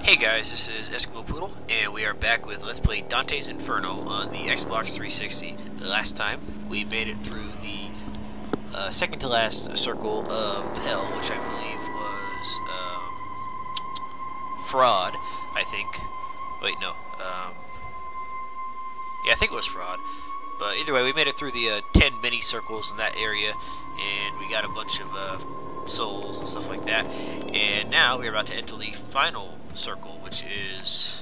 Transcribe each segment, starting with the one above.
Hey guys, this is Eskimo Poodle, and we are back with Let's Play Dante's Inferno on the Xbox 360. The last time, we made it through the second to last circle of hell, which I believe was fraud, I think. Wait, no. Yeah, I think it was fraud. But either way, we made it through the 10 mini circles in that area, and we got a bunch of souls and stuff like that. And now we're about to enter the final circle, which is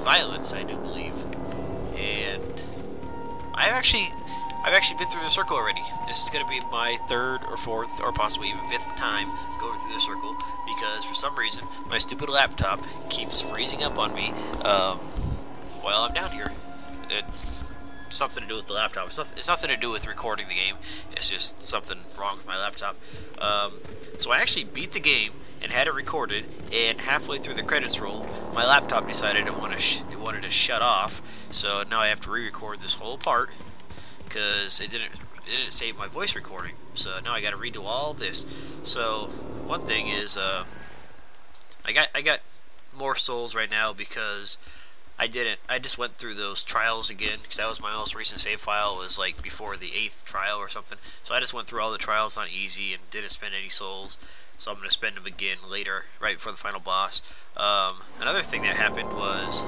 violence, I do believe. And I've actually been through the circle already. This is going to be my third or fourth or possibly even fifth time going through the circle, because for some reason my stupid laptop keeps freezing up on me while I'm down here. It's something to do with the laptop. It's nothing to do with recording the game. It's just something wrong with my laptop. So I actually beat the game and had it recorded, and halfway through the credits roll, my laptop decided it wanted to shut off. So now I have to re-record this whole part because it didn't save my voice recording. So now I got to redo all this. So one thing is, I got more souls right now because I just went through those trials again, because that was my most recent save file. It was like before the 8th trial or something. So I just went through all the trials on easy and didn't spend any souls. So I'm going to spend them again later, right before the final boss. Another thing that happened was,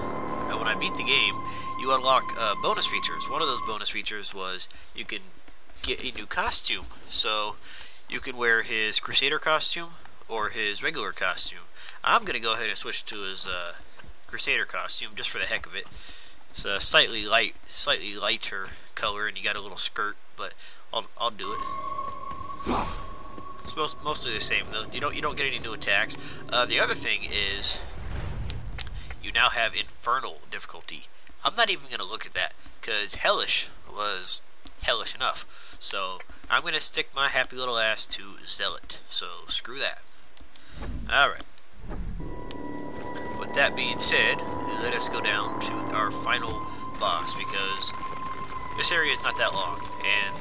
when I beat the game, you unlock bonus features. One of those bonus features was you can get a new costume. So you can wear his Crusader costume or his regular costume. I'm going to go ahead and switch to his Crusader costume just for the heck of it. It's a slightly lighter color, and you got a little skirt, but I'll do it. It's mostly the same though. You don't get any new attacks. The other thing is you now have infernal difficulty. I'm not even gonna look at that because hellish was hellish enough. So I'm gonna stick my happy little ass to zealot. So screw that. All right. With that being said, let us go down to our final boss, because this area is not that long, and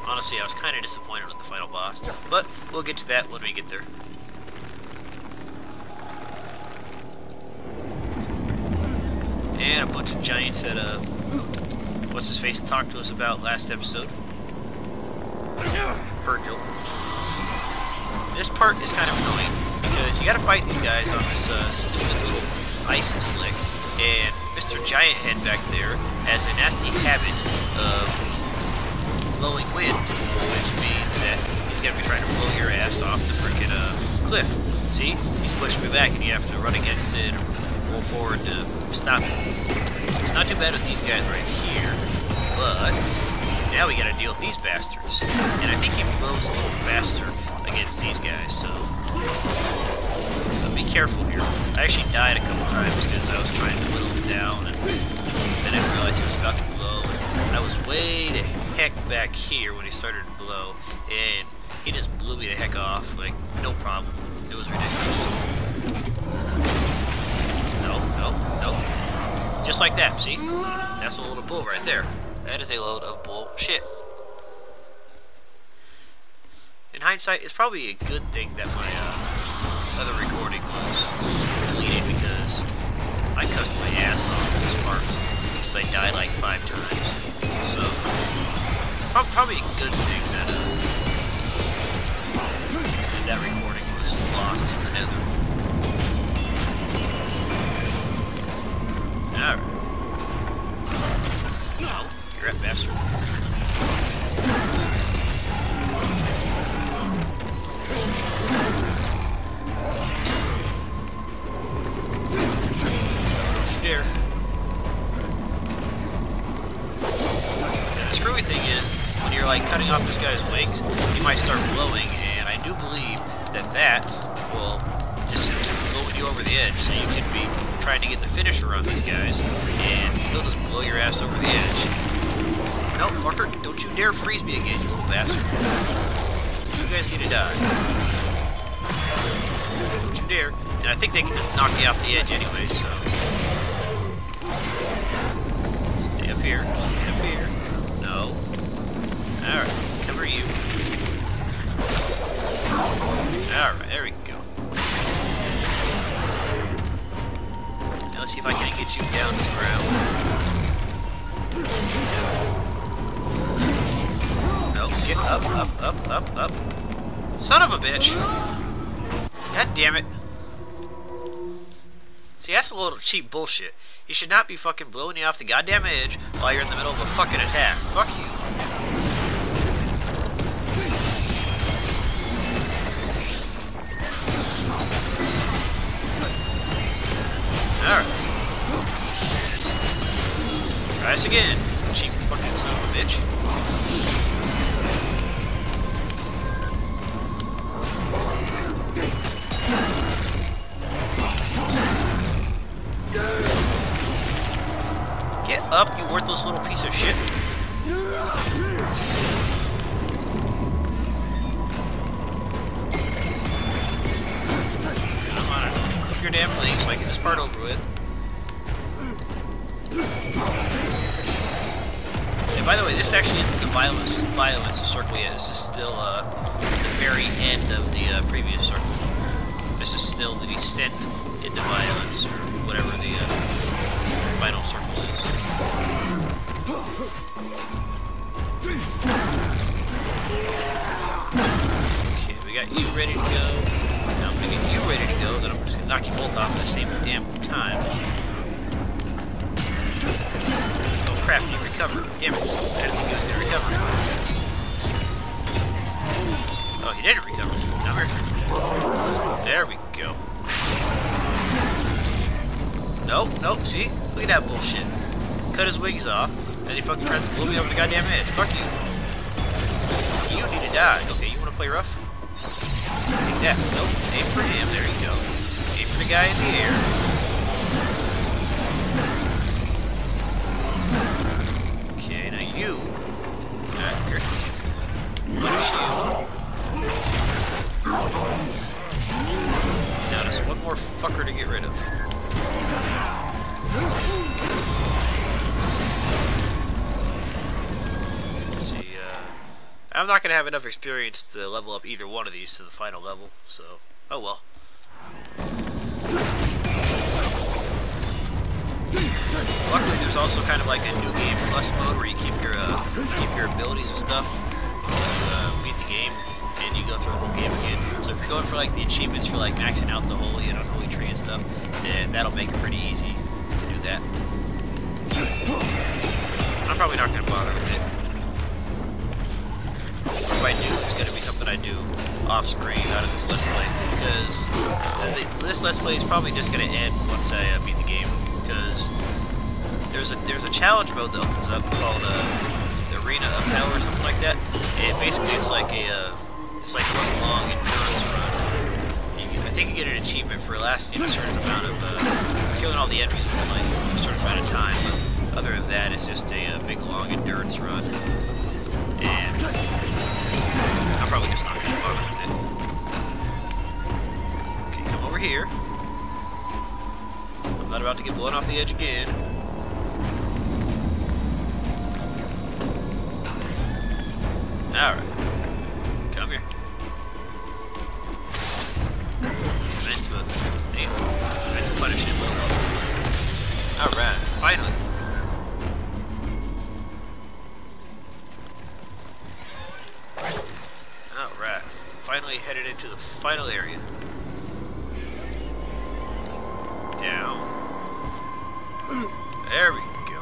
honestly I was kind of disappointed with the final boss, but we'll get to that when we get there. And a bunch of giants that what's his face talked to us about last episode, Virgil. This part is kind of annoying, because you gotta fight these guys on this stupid little ice slick, and Mr. Giant Head back there has a nasty habit of blowing wind, which means that he's gonna be trying to blow your ass off the frickin' cliff. See? He's pushing me back, and you have to run against it or roll forward to stop it. It's not too bad with these guys right here, but now we gotta deal with these bastards. And I think he blows a little faster against these guys, so be careful here. I actually died a couple times because I was trying to whittle him down, and then I realized he was about to blow. And I was way the heck back here when he started to blow, and he just blew me the heck off, like, no problem. It was ridiculous. No. Just like that, see? That's a load of bull right there. That is a load of bullshit. In hindsight, it's probably a good thing that my other recording was deleted, because I cussed my ass off in this part, because I died like 5 times. So, probably a good thing that that recording was lost in the nether. Alright. No, you're a bastard. There. The screwy thing is, when you're like cutting off this guy's wings, he might start blowing, and I do believe that will just keep blowing you over the edge, so you can be trying to get the finisher on these guys, and he'll just blow your ass over the edge. No, fucker, don't you dare freeze me again, you little bastard. You guys need to die. Don't you dare. And I think they can just knock me off the edge anyway, so stay up here. Stay up here. No. Alright, cover you. Alright, there we go. Now let's see if I can get you down to the ground. No, get up, up, up, up, up. Son of a bitch! God damn it. See, that's a little cheap bullshit. You should not be fucking blowing you off the goddamn edge while you're in the middle of a fucking attack. Fuck you. Alright. Try this again. Cheap fucking son of a bitch. Get up, you worthless little piece of shit. Come on, clip your damn thing so I get this part over with. And by the way, this actually isn't the violence of circle yet. This is still the very end of the previous circle. This is still the descent into violence, or whatever the final circle is. Okay, we got you ready to go. Now I'm gonna get you ready to go, then I'm just gonna knock you both off at the same damn time. Oh crap, you recovered. Damn it. I didn't think he was gonna recover. Oh, he didn't recover. Now here. There we go. Nope, nope, see? Look at that bullshit. Cut his wings off, and then he fucking tries to blow me over the goddamn edge. Fuck you. You need to die. Okay, you wanna play rough? Take that. Nope, aim for him. There you go. Aim for the guy in the air. Okay, now you. Punish you. Now just one more fucker to get rid of. Let's see, I'm not going to have enough experience to level up either one of these to the final level, so, oh well. Luckily, there's also kind of like a new game plus mode where you keep your abilities and stuff, beat the game, and you go through the whole game again. So if you're going for like the achievements for like maxing out the whole, you know, holy tree and stuff, then that'll make it pretty easy to do that. I'm probably not going to bother with it. If I do, it's going to be something I do off screen out of this Let's Play, because this Let's Play is probably just going to end once I beat the game, because there's a challenge mode that opens up called the Arena of Hell or something like that, and basically it's like one long endurance run. I think you get an achievement for lasting a certain amount of killing all the enemies within like a certain amount of time, but other than that, it's just a big long endurance run, and I'm probably just not going to bother with it. Okay, come over here. I'm not about to get blown off the edge again. Alright. Come here. I meant to punish him. Alright, finally. Alright, finally headed into the final area. Down. There we go.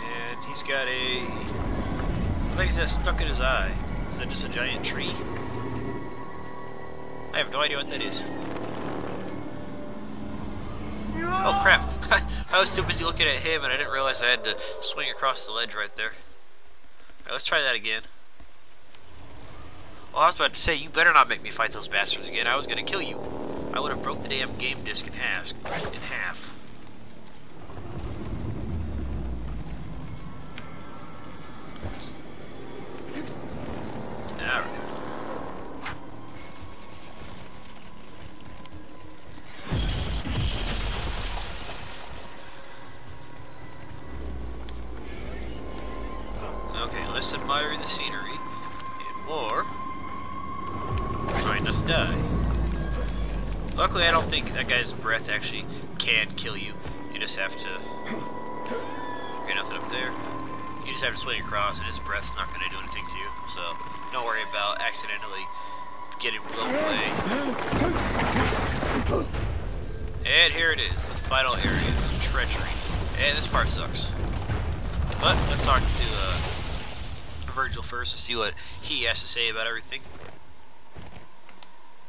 And he's got a... what is that stuck in his eye? Is that just a giant tree? I have no idea what that is. Oh crap! I was too busy looking at him and I didn't realize I had to swing across the ledge right there. Alright, let's try that again. Oh, I was about to say, you better not make me fight those bastards again. I was gonna kill you. I would have broke the damn game disc in half. Alright. less admiring the scenery, and more trying not to die. Luckily, I don't think that guy's breath actually can kill you. You just have to... Okay, nothing up there. You just have to swing across, and his breath's not going to do anything to you. So, don't worry about accidentally getting blown away. And here it is, the final area, Treachery. And this part sucks. But let's talk to Virgil first to see what he has to say about everything.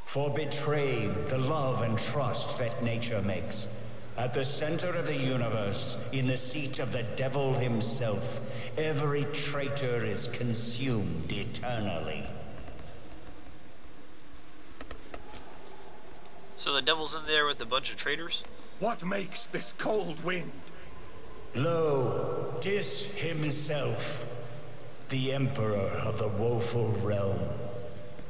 For betrayed the love and trust that nature makes. At the center of the universe, in the seat of the devil himself, every traitor is consumed eternally. So the devil's in there with a bunch of traitors? What makes this cold wind? Lo, Dis himself, the emperor of the woeful realm.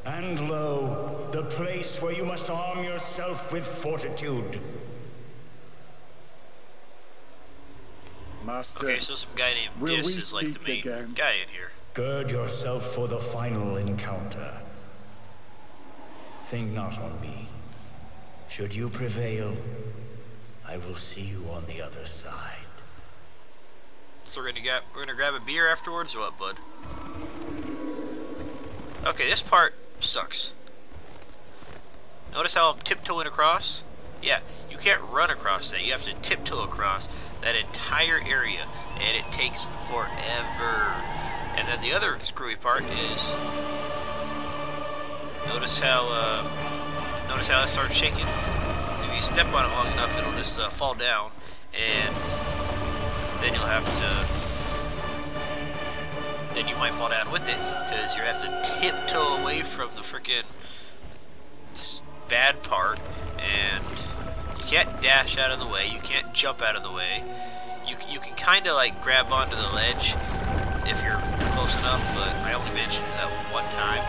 And lo, the place where you must arm yourself with fortitude. Master, okay, so some guy named Dis is like the main guy in here. Gird yourself for the final encounter. Think not on me. Should you prevail, I will see you on the other side. So we're gonna grab a beer afterwards, or what, bud? Okay, this part sucks. Notice how I'm tiptoeing across? Yeah, you can't run across that. You have to tiptoe across that entire area, and it takes forever. And then the other screwy part is notice how it starts shaking. If you step on it long enough, it'll just fall down, and then you'll have to. Then you might fall down with it because you have to tiptoe away from the freaking bad part, and you can't dash out of the way. You can't jump out of the way. You can kind of like grab onto the ledge if you're close enough, but I only mentioned that one time,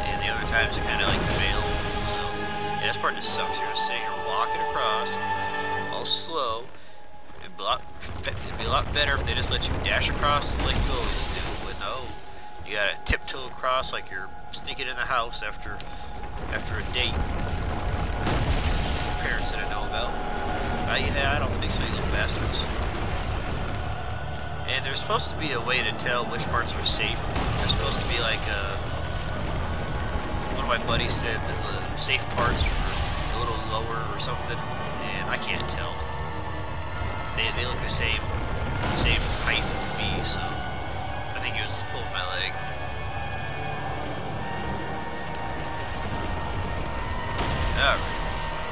and the other times it kind of like failed. So yeah, this part just sucks. You're just sitting here walking across, all slow. It'd be a lot better if they just let you dash across like you always do. But no, you gotta tiptoe across like you're sneaking in the house after a date. Parents didn't know about. Yeah, I don't think so, you little bastards. And there's supposed to be a way to tell which parts are safe. There's supposed to be like one of my buddies said that the safe parts were a little lower or something, and I can't tell. They look the same height to me, so I think he was just pulling my leg. Alright,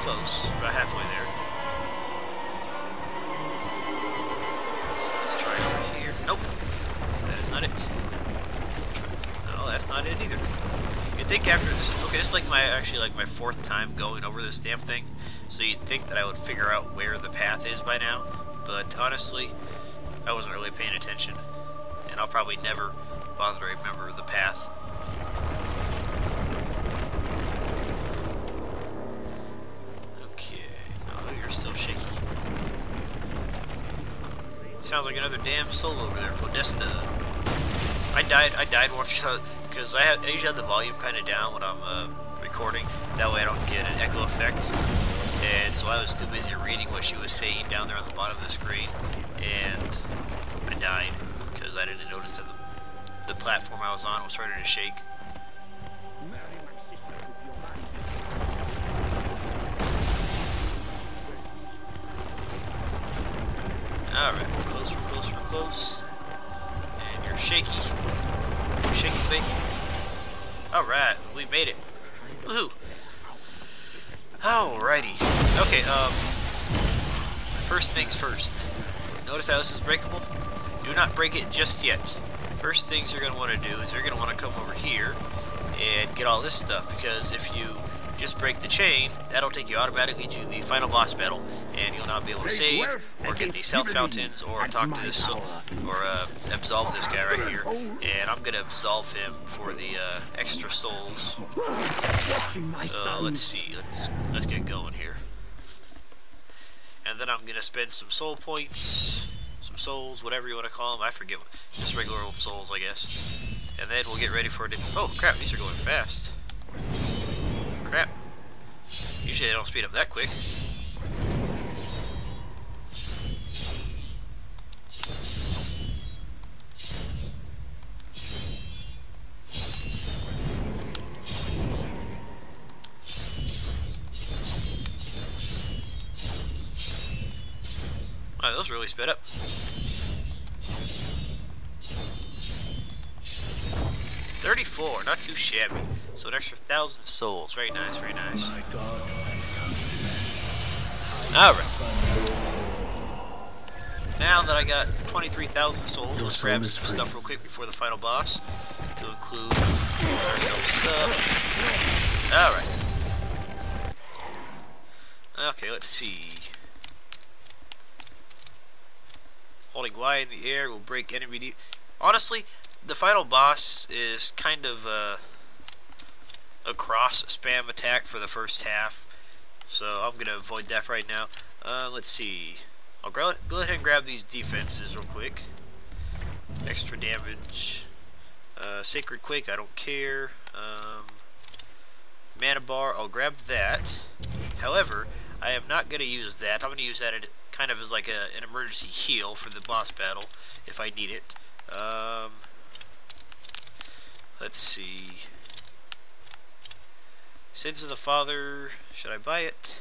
close, about halfway there. Let's try it over here. Nope, that is not it. No, that's not it either. You'd think after this, okay, this is like my fourth time going over this damn thing, so you'd think that I would figure out where the path is by now. But honestly, I wasn't really paying attention, and I'll probably never bother to remember the path. Okay, oh, you're still shaky. Sounds like another damn soul over there, Podesta. I died once because I usually have the volume kind of down when I'm recording. That way I don't get an echo effect. And so I was too busy reading what she was saying down there on the bottom of the screen, and I died because I didn't notice that the platform I was on was starting to shake. Alright, we're close. And you're shaky. You're shaky bacon. Alright, we made it. Woohoo! Alrighty. Okay, first things first. Notice how this is breakable? Do not break it just yet. First things you're going to want to do is you're going to want to come over here and get all this stuff, because if you just break the chain, that'll take you automatically to the final boss battle, and you'll not be able to save, or get these health fountains, or talk to this, or absolve this guy right here. And I'm gonna absolve him for the extra souls. So let's see, let's get going here. And then I'm gonna spend some soul points, some souls, whatever you want to call them. I forget. Just regular old souls, I guess. And then we'll get ready for it. Oh crap! These are going fast. Crap. Usually they don't speed up that quick. Wow, those really sped up. 34, not too shabby. So an extra 1,000 souls. Very nice, very nice. Alright. Now that I got 23,000 souls, let's grab some stuff real quick before the final boss. To include ourselves up. Alright. Okay, let's see. Holding Y in the air will break enemy. Honestly, the final boss is kind of a cross spam attack for the first half, so I'm gonna avoid that right now. Let's see. I'll go ahead and grab these defenses real quick. Extra damage. Sacred Quake, I don't care. Mana bar, I'll grab that. However, I am not gonna use that. I'm gonna use that kind of as like an emergency heal for the boss battle if I need it. Let's see. Sins of the Father, should I buy it?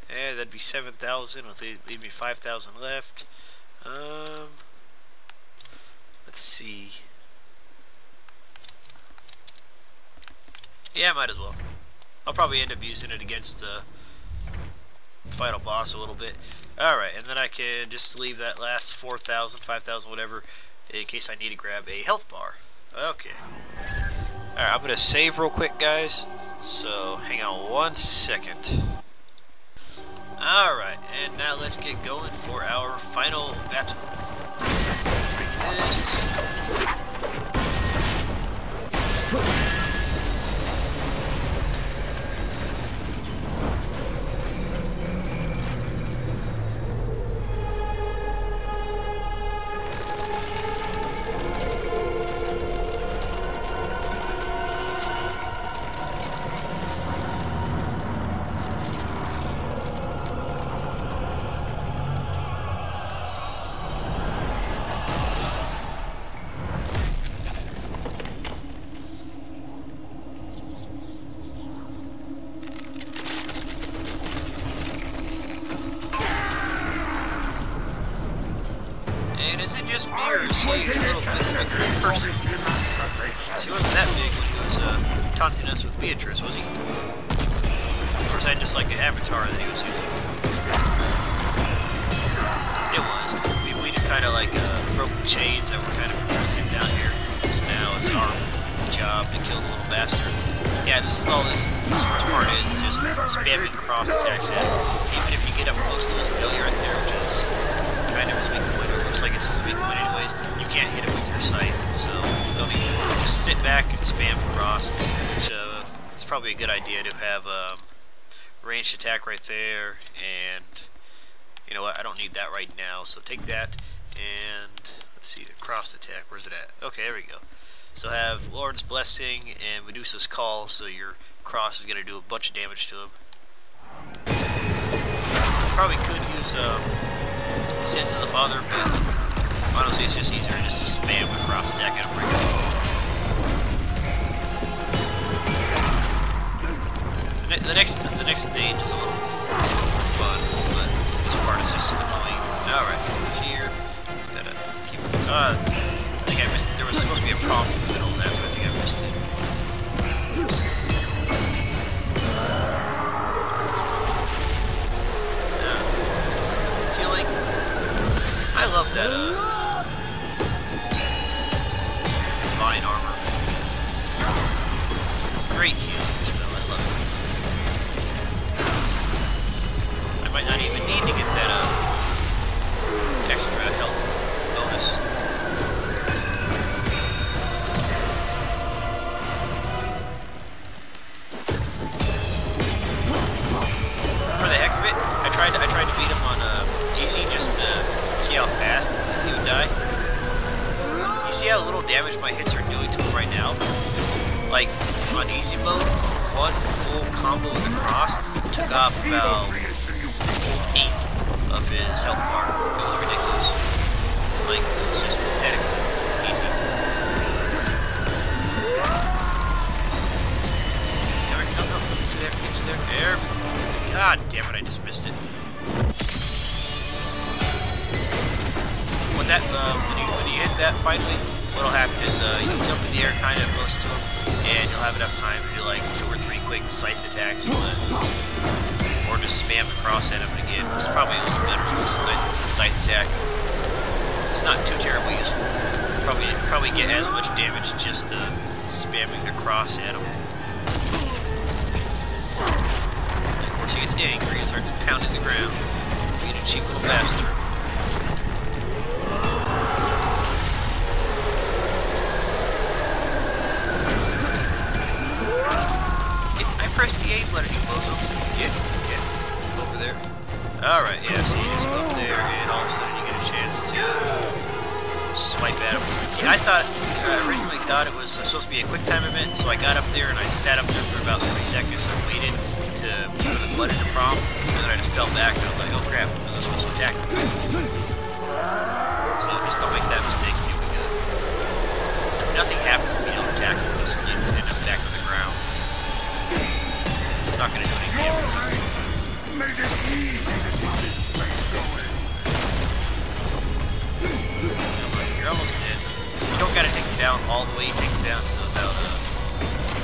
Yeah, that'd be 7,000. With leave me 5,000 left. Let's see. Yeah, might as well. I'll probably end up using it against the final boss a little bit. Alright, and then I can just leave that last 4,000, 5,000, whatever, in case I need to grab a health bar. Okay. Alright, I'm going to save real quick, guys. So, hang on 1 second. Alright, and now let's get going for our final battle. This. Is it just me, or is he a little bit of a great person? He wasn't that big when he was taunting us with Treacherous, was he? Or was that just like an avatar that he was using? It was. We just kind of like broke the chains that were kind of preventing him down here. So now it's our job to kill the little bastard. Yeah, this is all this first part is just spamming cross attacks at. Even if you get up close to his belly right there, which is kind of his weak point, or looks like it's his weak point anyways, you can't hit it with your scythe. So don't even just sit back and spam cross, which is probably a good idea to have ranged attack right there. And you know what? I don't need that right now, so take that and let's see the cross attack. Where's it at? Okay, there we go. So have Lord's Blessing and Medusa's Call, so your cross is going to do a bunch of damage to him. Probably could use Sins of the Father, but honestly it's just easier just to spam with cross attack and break it. The next stage is a little fun, but this part is just annoying. Alright, here, gotta keep I think I missed. There was supposed to be a prompt in the middle of that, but I think I missed it. Healing. I love that divine armor. Great healing spell. I love it. I might not even need to get that extra health bonus. damage my hits are doing to him right now. Like, on easy mode, one full combo with the cross took off about 1/8 of his health bar. It was ridiculous. Like, it was just pathetic. Easy. No, get to there. There. God damn it, I just missed it. When you hit that finally, what'll happen is you jump in the air kind of close to him, and you'll have enough time to do like 2 or 3 quick scythe attacks, or just spam the cross at him again. It's probably a little better for the scythe attack. It's not too terribly useful. Probably get as much damage just spamming the cross at him. And of course he gets angry and starts pounding the ground. Being a cheap little bastard. Press the A button, you bozo. Get over there. Alright, yeah, so you just go over there, and all of a sudden you get a chance to swipe at him. See, I originally thought it was supposed to be a quick time event, so I got up there and I sat up there for about 3 seconds and waited for the button to prompt, and then I just fell back and I was like, oh crap, I was supposed to attack him. So just don't make that mistake, you'll be good. If nothing happens if you don't attack him, just end up back on the ground. Not gonna do any damage. Made it easy to get this place going. You're almost dead. You don't gotta take him down all the way. You take him down to about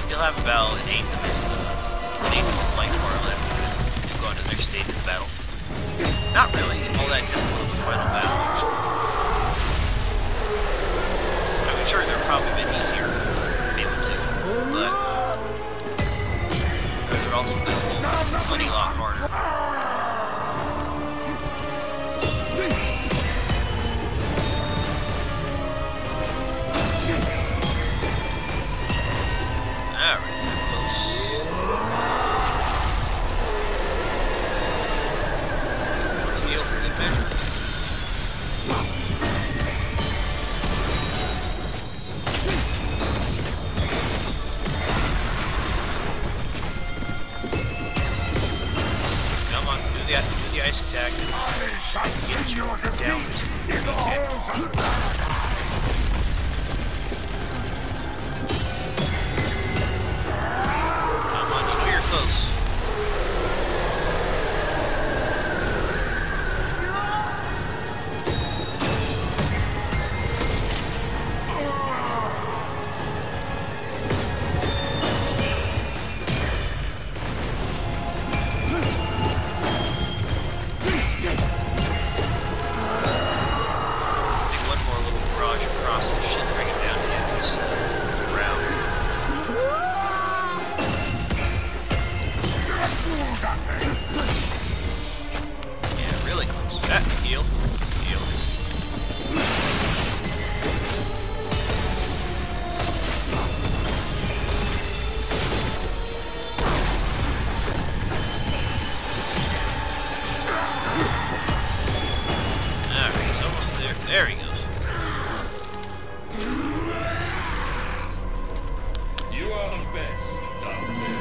you'll have about an eighth of his life bar left to go on to the next stage of the battle. Not really all that difficult of a final battle, actually. I'm sure they're probably been easier, maybe too, but they're also been a bloody lot harder. Alright, they're close. Heal for good measure. Do the ice attack. Get you down to come on, you know you're close. There he goes. You are the best, Dante.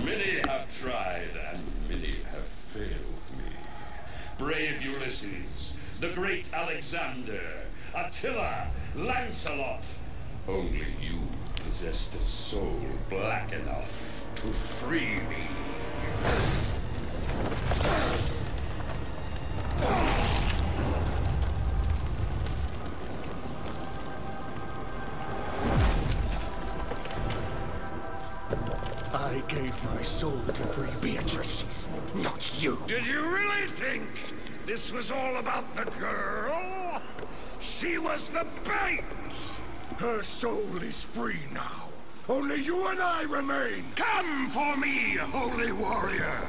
Many have tried and many have failed me. Brave Ulysses, the great Alexander, Attila, Lancelot. Only you possessed a soul black enough to free me. I gave my soul to free Beatrice, not you. Did you really think this was all about the girl? She was the bait! Her soul is free now. Only you and I remain. Come for me, holy warrior.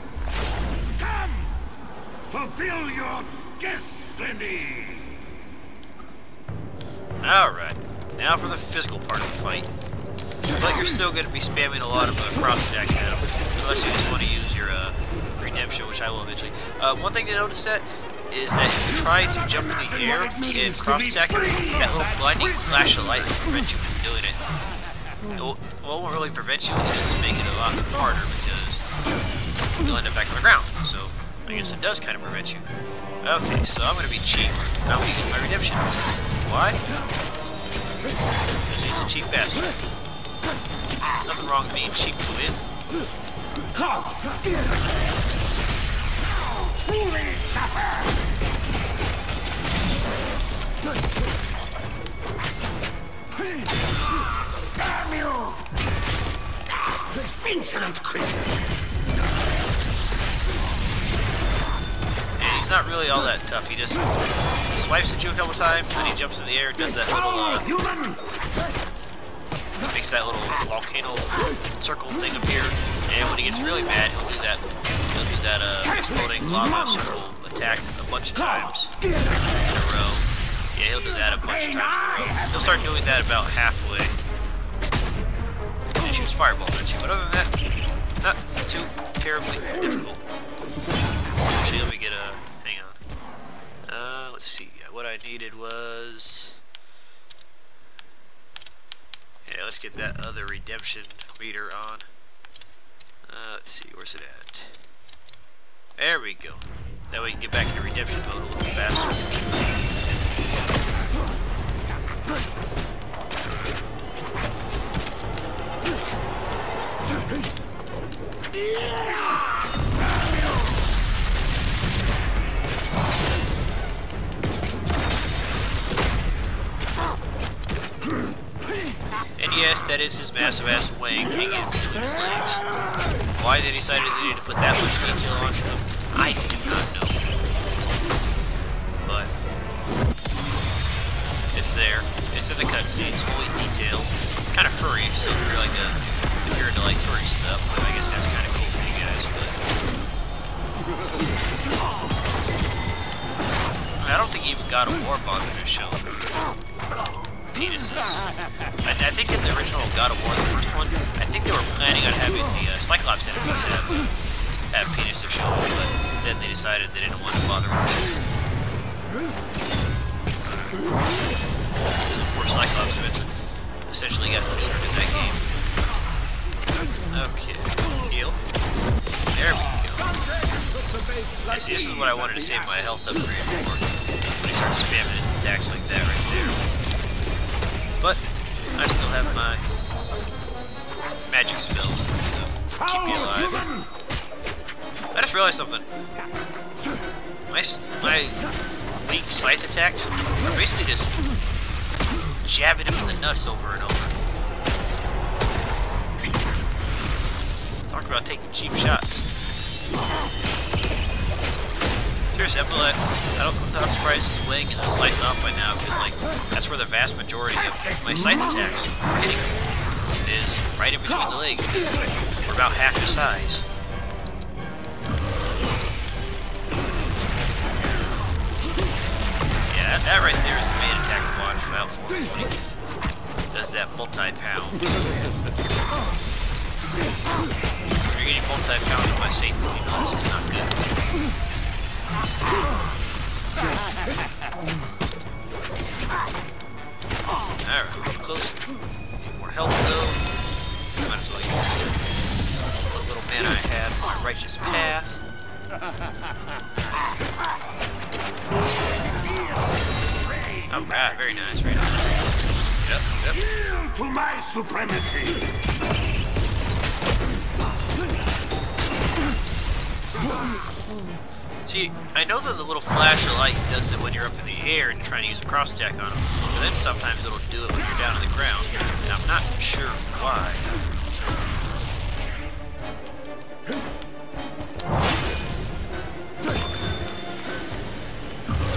Come! Fulfill your destiny! Alright, now for the physical part of the fight. But you're still going to be spamming a lot of cross attacks at him, unless you just want to use your redemption, which I will eventually. One thing to notice that is that if you try to jump in the air and cross-stack, that little blinding flash of light will prevent you from doing it. It won't really prevent you, it'll just make it a lot harder because you'll end up back on the ground. So I guess it does kind of prevent you. Okay, so I'm going to be cheap. I'm going to use my redemption. Why? Because he's a cheap bastard. Nothing wrong with being cheap to win. Insolent creature! And he's not really all that tough. He just swipes at you a couple times, then he jumps in the air, does that little makes that little volcano circle thing appear, and when he gets really mad, he'll do that exploding lava circle attack a bunch of times in a row. Yeah, he'll do that a bunch of times in a row. He'll start doing that about halfway. And he shoots fireballs at you, but other than that, not too terribly difficult. Actually, let me get a... hang on. Let's see. What I needed was... yeah, let's get that other redemption meter on. Let's see, where's it at? There we go. That way you can get back into redemption mode a little faster. And yes, that is his massive ass wing hanging between his legs. Why they decided they needed to put that much detail onto them, I do not know. But it's there. It's in the cutscene. It's fully detailed. It's kind of furry, so if you're into like furry stuff, but I guess that's kind of cool for you guys. But I don't think even God of War bothered to show penises. I think in the original God of War, the first one, I think they were planning on having the Cyclops enemies have penises shown, but then they decided they didn't want to bother with it. So poor Cyclops essentially got neutered in that game. Okay, heal. There we go. Yeah, see, this is what I wanted to save my health upgrade for, when he starts spamming his attacks like that right there. But I still have my magic spells to keep me alive. I just realized something. My weak scythe attacks are basically just jabbing him in the nuts over and over. Talk about taking cheap shots. Seriously, I'm surprised his wing isn't sliced off by now, because like that's where the vast majority of my scythe attacks are hitting is right in between the legs. We're about half the size. Yeah, that right there is the main attack to watch out for. When he does that multi-pound. So if you're getting multi-pound on my Satan, you know this is not good. Alright, we're getting close. Need more health though. Might as well use what little mana I had on my righteous path. Alright, very nice, very nice. Yep. Yield to my supremacy! See, I know that the little flash of light does it when you're up in the air and you're trying to use a cross attack on them, but then sometimes it'll do it when you're down on the ground, and I'm not sure why.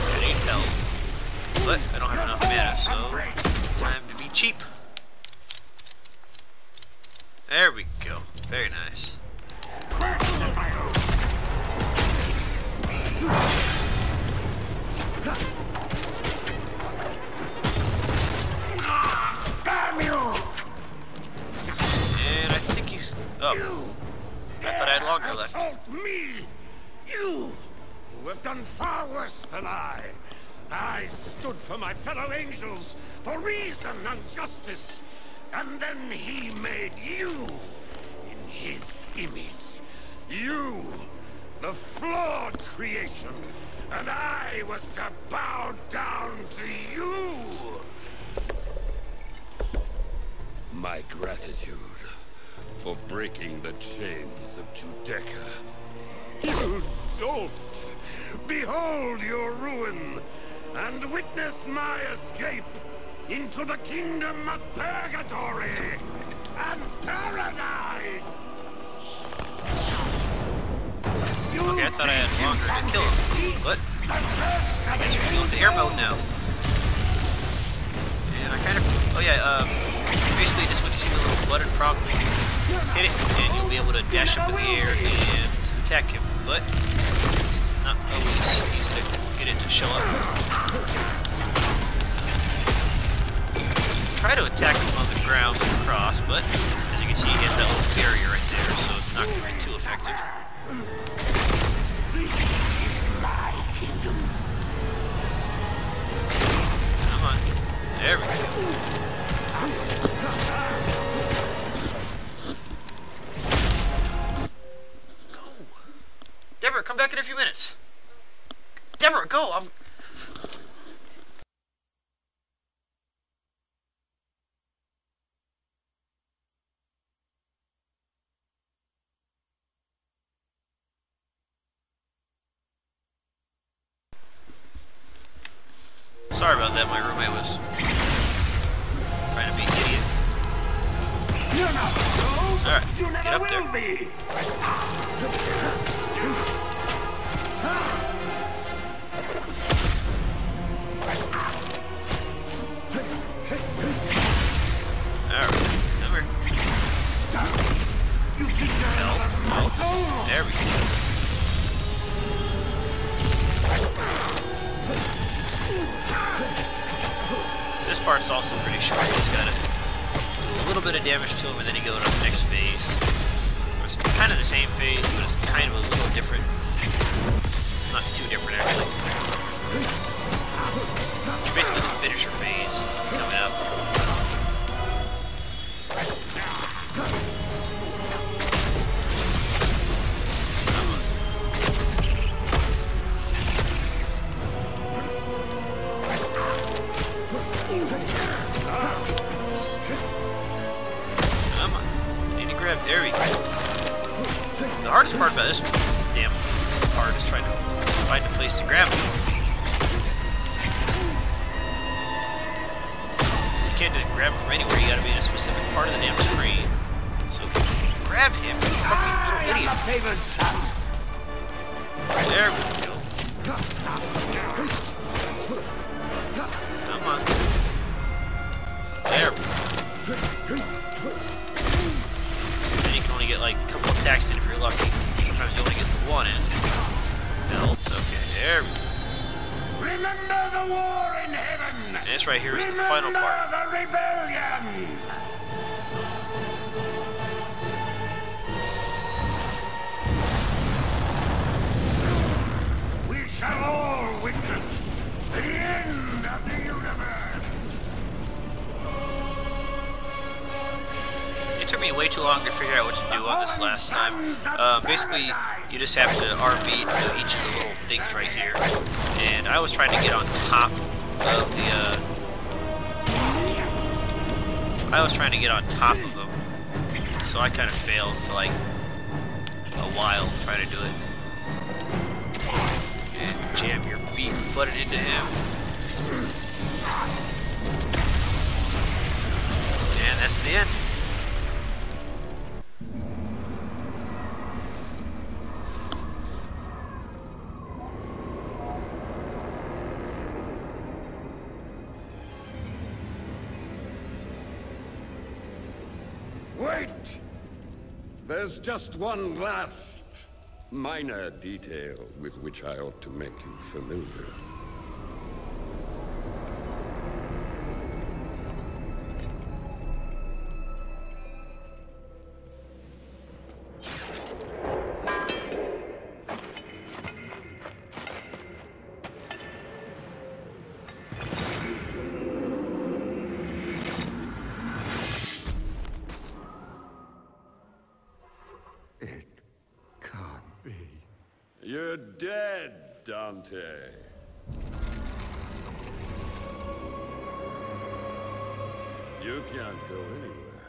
I need help, but I don't have enough mana, so time to be cheap. There we go. Very nice. Damn you! one far worse than I. I stood for my fellow angels, for reason and justice. And then he made you in his image. You, the flawed creation. And I was to bow down to you. My gratitude for breaking the chains of Judecca. You dolt! Behold your ruin, and witness my escape into the kingdom of purgatory and paradise! Okay, I thought I had longer to kill him, but I guess we're going to air mode now. And I kind of, oh yeah, basically just when you see the little button prompt, hit it, and you'll be able to dash up in the air and attack him. But it's not always easy to get it to show up. Try to attack him on the ground with the cross, but as you can see, he has that little barrier right there, so it's not going to be too effective. Come on. There we go. Go. Deborah, come back in a few minutes. Deborah, go! I'm... Sorry about that, my roommate was trying to be an idiot. Alright, get up there. Alright, come here. Help. There we go. This part's also pretty short. You just gotta do a little bit of damage to him and then you go to the next phase. It's kind of the same phase, but it's kind of a little different. Not too different, actually. It's basically the finisher phase coming up. There we go. The hardest part about this damn part is trying to find a place to grab him. You can't just grab him from anywhere, you gotta be in a specific part of the damn screen. So grab him, you fucking little idiot. There we go. Come on. There we go. Get like a couple attacks in if you're lucky. Sometimes you only get the one in. Health, okay, there we go. Remember the war in heaven! And this right here is the final part. The rebellion! We shall all witness the end of the universe! It took me way too long to figure out what to do on this last time. Basically, you just have to RB to each of the little things right here. And I was trying to get on top of the, them. So I kind of failed for like a while trying to do it. And jam your beak button into him. And that's the end. Wait! There's just one last minor detail with which I ought to make you familiar. You're dead, Dante. You can't go anywhere.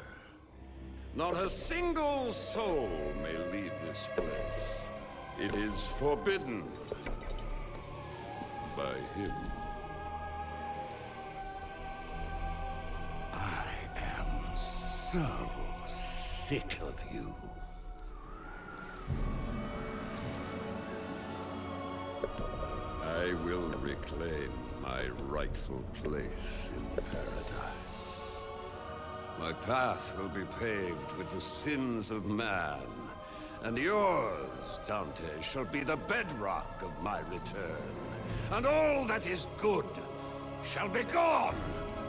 Not a single soul may leave this place. It is forbidden by him. I am so sick of you. I will reclaim my rightful place in paradise. My path will be paved with the sins of man, and yours, Dante, shall be the bedrock of my return. And all that is good shall be gone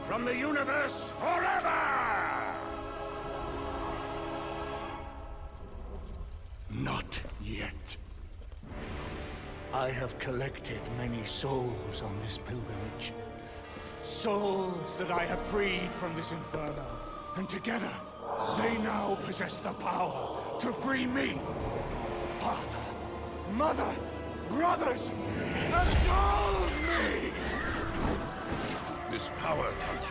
from the universe forever! Not yet. I have collected many souls on this pilgrimage. Souls that I have freed from this Inferno. And together, they now possess the power to free me. Father, mother, brothers, absolve me! This power, Dante,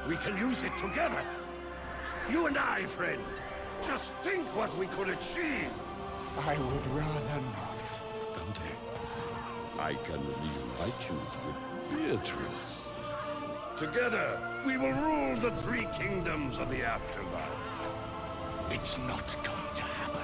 we can use it together. You and I, friend. Just think what we could achieve. I would rather not. Dante, I can reunite you with Beatrice. Together, we will rule the three kingdoms of the afterlife. It's not going to happen.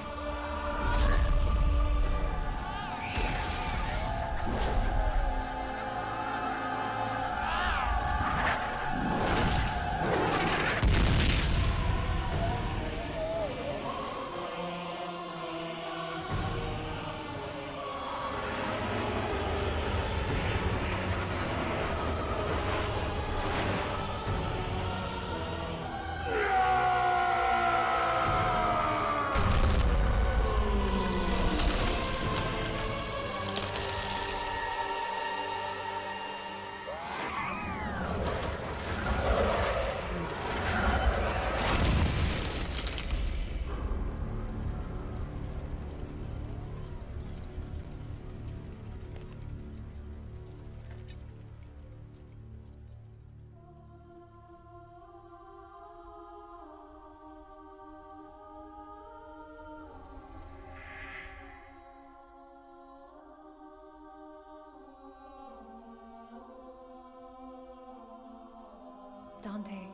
Dante.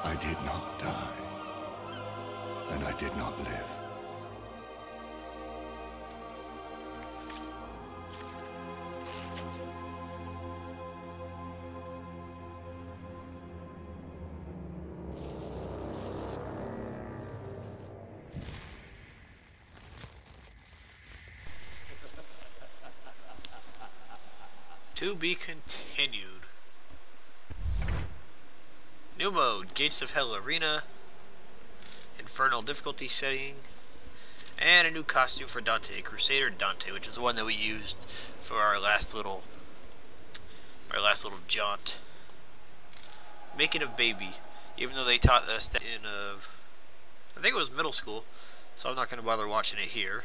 I did not die, and I did not live. To be continued. New mode, Gates of Hell Arena, Infernal difficulty setting, and a new costume for Dante, Crusader Dante, which is the one that we used for our last little jaunt. Making a baby, even though they taught us that in I think it was middle school, so I'm not going to bother watching it here.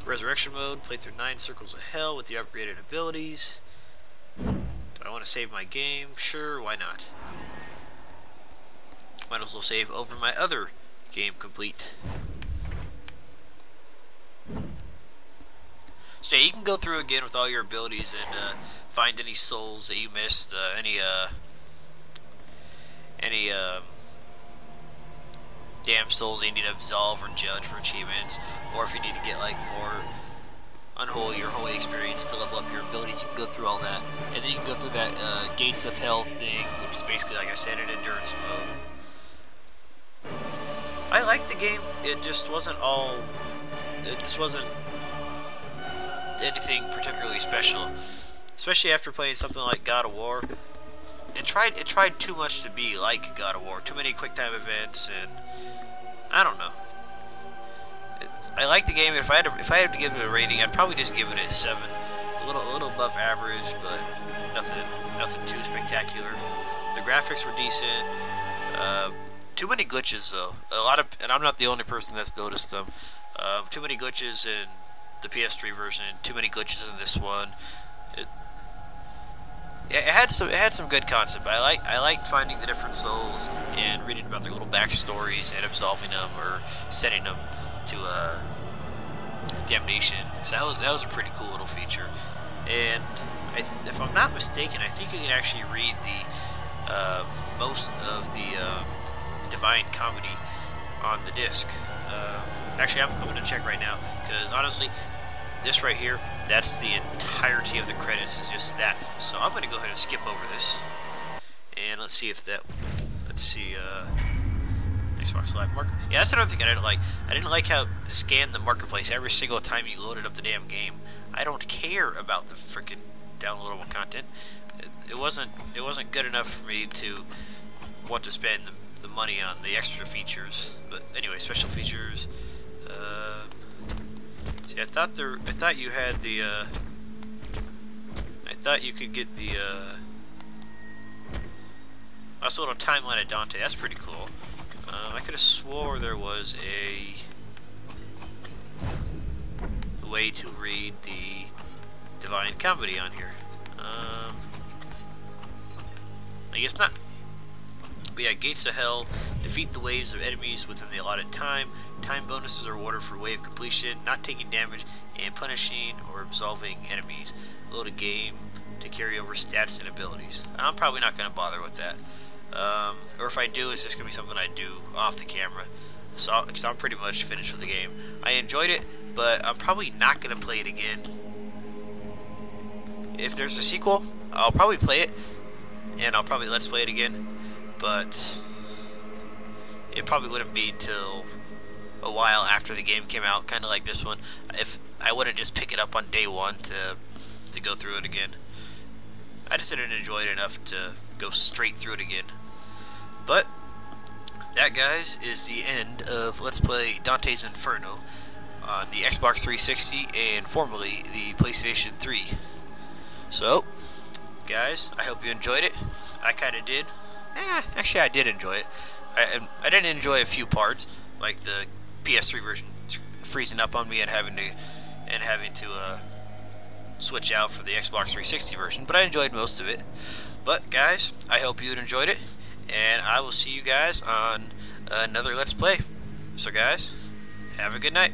Resurrection mode, play through 9 circles of hell with the upgraded abilities. Do I want to save my game? Sure, why not? Might as well save over my other game complete. So yeah, you can go through again with all your abilities and find any souls that you missed, any damn souls that you need to absolve or judge for achievements, or if you need to get like more your whole experience to level up your abilities. You can go through all that, and then you can go through that Gates of Hell thing, which is basically, like I said, an endurance mode. I liked the game. It just wasn't all. It just wasn't anything particularly special, especially after playing something like God of War. It tried too much to be like God of War. Too many quick time events, and I don't know. I like the game. If I had to give it a rating, I'd probably just give it a 7, a little above average, but nothing too spectacular. The graphics were decent. Too many glitches though. And I'm not the only person that's noticed them. Too many glitches in the PS3 version. Too many glitches in this one. It had some good concept. I liked finding the different souls and reading about their little backstories and absolving them or sending them to damnation. So that was a pretty cool little feature. And if I'm not mistaken, I think you can actually read the most of the Divine Comedy on the disc. Actually, I'm going to check right now, because honestly, this right here, that's the entirety of the credits, is just that. So I'm going to go ahead and skip over this, and let's see if that, Xbox Live Market. Yeah, that's another thing I didn't like. I didn't like how it scanned the marketplace every single time you loaded up the damn game. I don't care about the freaking downloadable content. It wasn't good enough for me to want to spend the money on the extra features. But anyway, special features. See, I thought you had the. I thought you could get the. Also, a little timeline of Dante. That's pretty cool. I could have swore there was a way to read the Divine Comedy on here. I guess not. But yeah, Gates of Hell. Defeat the waves of enemies within the allotted time. Time bonuses are awarded for wave completion, not taking damage, and punishing or absolving enemies. Load a game to carry over stats and abilities. I'm probably not going to bother with that. Or if I do, it's just going to be something I do off the camera. So, because I'm pretty much finished with the game. I enjoyed it, but I'm probably not going to play it again. If there's a sequel, I'll probably play it, and I'll probably let's play it again. But it probably wouldn't be till a while after the game came out, kind of like this one. If I wouldn't just pick it up on day one to go through it again. I just didn't enjoy it enough to go straight through it again. But that, guys, is the end of Let's Play Dante's Inferno on the Xbox 360 and formerly the PlayStation 3. So, guys, I hope you enjoyed it. I kind of did. Actually, I did enjoy it. I didn't enjoy a few parts, like the PS3 version freezing up on me and having to switch out for the Xbox 360 version, but I enjoyed most of it. But guys, I hope you enjoyed it, and I will see you guys on another Let's Play. So guys, have a good night.